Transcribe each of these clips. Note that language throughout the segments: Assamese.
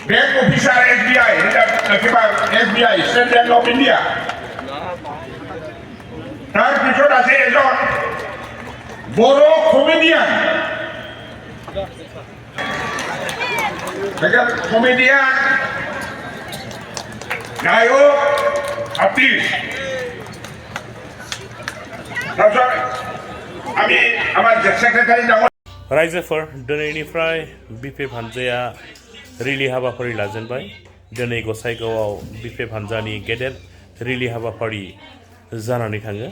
বেংক অফিচাৰ SBI কিবা SBI state bank of India তাৰপিছত আছে এজন বড়ো কমেডিয়ান গায়ক আৰ্টিষ্ট তাৰপিছত আমি আমাৰ সেক্ৰেটাৰী ডাঙৰ रायजोफोर दिनैनिफ्राय बिपिएफ हानजाया रिलि हाबाफारि लाजेनबाय दिनै गसाइगावआव बिपिएफ हानजानि गेदेर रिलि हाबाफारि जानानै थाङो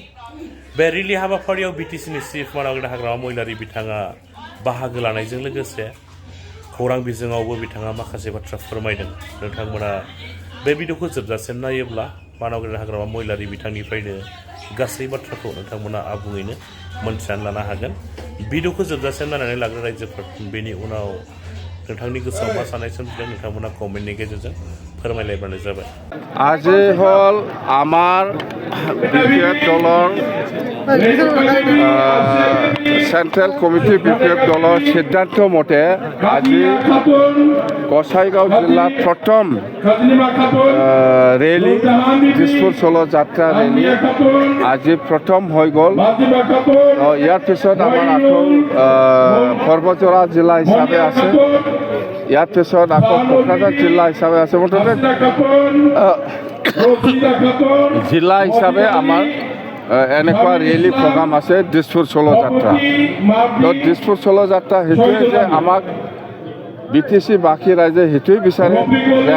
बे रिलि हाबाफारियाव बिटिसिनि चिफ मानावगेट हाग्रामा महिलारि बिथाङा बाहागो लानायजों लोगोसे खौरां बिजोङावबो बिथाङा माखासे बाथ्रा फोरमायदों नोंथांमोना बे भिडिअखौ जोबजासिम नायोब्ला मानावगेट हाग्रामा महिलारि बिथांनिफ्रायनो गासै बाथ्राखौ नोंथांमोना आबुङैनो मोनथिनानै लानो हागोन भिडिअखौ जोबजासिम नायनानै लाग्रो रायजोफोर बेनि उनाव नोंथांनि गोसोआव मा साननाय सोमजिदों नोंथांमोना कमेन्टनि गेजेरजों फोरमायलायबानो जाबाय আজি হল আমার বিপিএফ দলৰ সেন্ট্ৰেল কমিটি বিপিএফ দলৰ সিদ্ধান্ত মতে আজি গোসাইগাঁও জিলাৰ প্ৰথম ৰেলী দিছপুৰ চলো যাত্ৰা ৰেলী আজি প্ৰথম হৈ গ'ল ইয়াৰ পিছত আমাৰ আকৌ সৰ্বজৰা জিলা হিচাপে আছে ইয়াৰ পিছত আকৌ কোকৰাঝাৰ জিলা হিচাপে আছে মুঠতে জিলা হিচাপে আমাৰ এনেকুৱা ৰেলী প্ৰগ্ৰাম আছে দিছপুৰ চলো যাত্ৰা তো দিছপুৰ চলো যাত্ৰা সেইটোৱে যে আমাক BTC বাকী ৰাইজে সেইটোৱে বিচাৰে যে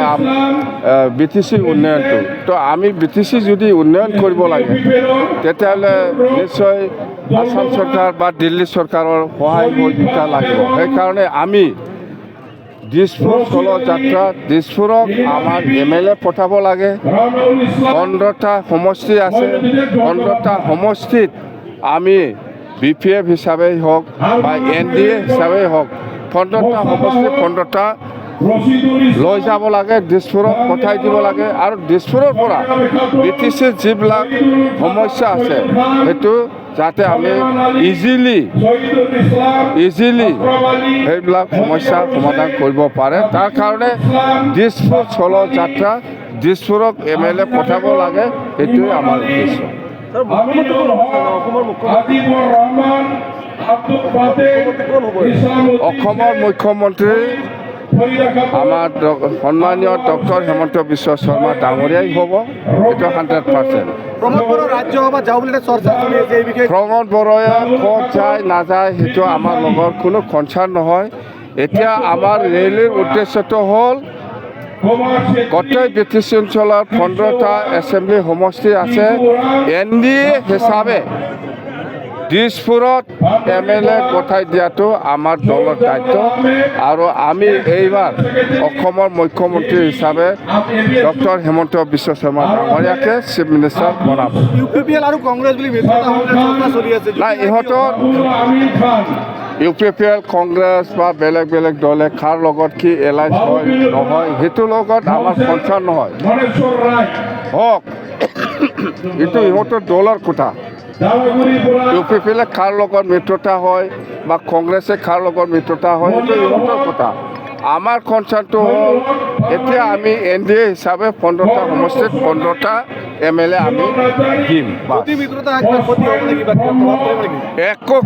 BTC উন্নয়নটো তো আমি BTC যদি উন্নয়ন কৰিব লাগে তেতিয়াহ'লে নিশ্চয় আসাম চৰকাৰ বা দিল্লী চৰকাৰৰ সহায় সহযোগিতা লাগিব সেইকাৰণে আমি দিছপুৰ চলো যাত্ৰা দিছপুৰক আমাৰ MLA পঠাব লাগে 15টা সমষ্টি আছে 15টা সমষ্টিত আমি BPF হিচাপেই হওক বা NDA হিচাপেই হওক 15টা সমষ্টি 15টা লৈ যাব লাগে দিছপুৰক পঠাই দিব লাগে আৰু দিছপুৰৰ পৰা BTC যিবিলাক সমস্যা আছে সেইটো যাতে আমি ইজিলি সেইবিলাক সমস্যা সমাধান কৰিব পাৰে তাৰ কাৰণে দিছপুৰ চলো যাত্ৰা দিছপুৰক MLA পঠাব লাগে সেইটোৱে আমাৰ উদ্দেশ্য অসমৰ মুখ্যমন্ত্ৰী আমাৰ সন্মানীয় ডক্টৰ হেমন্ত বিশ্ব শৰ্মা ডাঙৰীয়াই হ'ব এইটো 100%। প্ৰমোদ বড়োৱে ক'ত যায় নাযায় সেইটো আমাৰ লগত কোনো কনচাৰ্ণ নহয় এতিয়া আমাৰ ৰেলীৰ উদ্দেশ্যটো হ'ল গোটেই BTC অঞ্চলত 15টা এছেম্বলি সমষ্টি আছে NDA হিচাপে দিছপুৰত MLA পঠাই দিয়াটো আমাৰ দলৰ দায়িত্ব আৰু আমি এইবাৰ অসমৰ মুখ্যমন্ত্ৰী হিচাপে doctor Hemanta Biswa Sarma ডাঙৰীয়াকে chief minister বনাব UPPL আৰু কংগ্ৰেছ বুলি নাই ইহঁতৰ UPPL কংগ্ৰেছ বা বেলেগ দলে কাৰ লগত কি এলাইন্স হয় নহয় সেইটো লগত আমাৰ কনচাৰ্ণ নহয় হওক এইটো ইহঁতৰ দলৰ কথা UPPL কাৰ লগত মিত্ৰতা হয় বা কংগ্ৰেছে কাৰ লগত মিত্ৰতা হয় সেইটো ইহঁতৰ কথা আমাৰ কনচাৰ্ণটো হ'ল এতিয়া আমি NDA হিচাপে 15টা সমষ্টিত 15টা MLA আমি দিম একো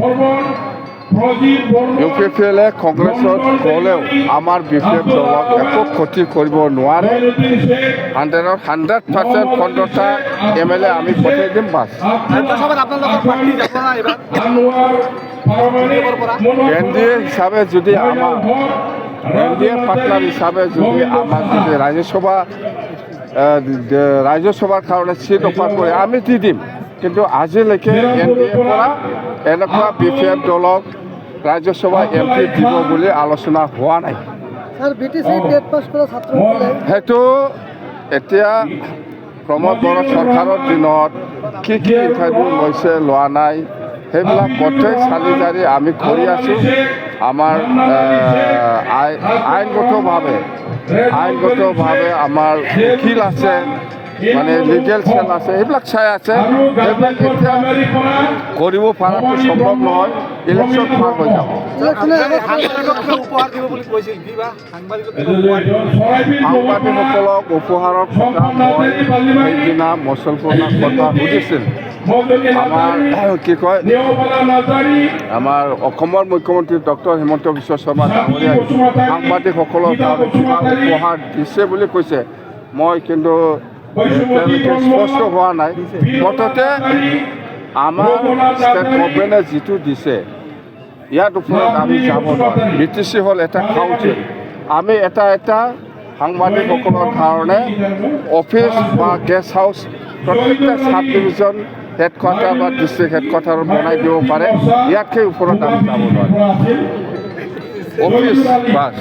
UPPL কংগ্ৰেছত গ'লেও আমাৰ BPF দলক একো ক্ষতি কৰিব নোৱাৰে 100% 15টা MLA আমি পঠাই দিম বাছ NDA হিচাপে যদি আমাৰ NDA পাৰ্টনাৰ হিচাপে যদি আমাক যদি ৰাজ্যসভাৰ কাৰণে চিট অফাৰ কৰে আমি দি দিম কিন্তু আজিলৈকে NDA পৰা এনেকুৱা BPF দলক ৰাজ্যসভা MP দিব বুলি আলোচনা হোৱা নাই সেইটো এতিয়া প্ৰমোদ বড়ো চৰকাৰৰ দিনত কি ইণ্টাৰভিউ লৈছে লোৱা নাই সেইবিলাক গোটেই চালি জাৰি আমি কৰি আছোঁ আমাৰ আইনগতভাৱে আমাৰ উকিল আছে মানে লিগেল চেল আছে সেইবিলাক চাই আছে সেইবিলাক এতিয়া কৰিব পৰাটো সম্ভৱ নহয় ইলেকশ্যন পাৰ হৈ যাব সাংবাদিকসকলক উপহাৰৰ কথা মই সেইদিনা মুছলমানৰ কথা সুধিছিল আমাৰ কি কয় আমাৰ অসমৰ মুখ্যমন্ত্ৰী ডক্টৰ হিমন্ত বিশ্ব শৰ্মা ডাঙৰীয়াই সাংবাদিকসকলক উপহাৰ দিছে বুলি কৈছে মই কিন্তু তেওঁলোকে স্পষ্ট হোৱা নাই মুঠতে আমাৰ ষ্টেট গভৰ্ণমেণ্টে যিটো দিছে ইয়াৰ ওপৰত আমি যাব নোৱাৰোঁ BTC হ'ল এটা কাউন্সিল আমি এটা সাংবাদিকসকলৰ কাৰণে অফিচ বা গেষ্ট হাউচ প্ৰত্যেকটা চাব ডিভিজন হেডকোৱাৰ্টাৰ বা ডিষ্ট্ৰিক্ট হেডকোৱাৰ্টাৰ বনাই দিব পাৰে ইয়াতকৈ ওপৰত আমি যাব নোৱাৰোঁ অফিচ বাছ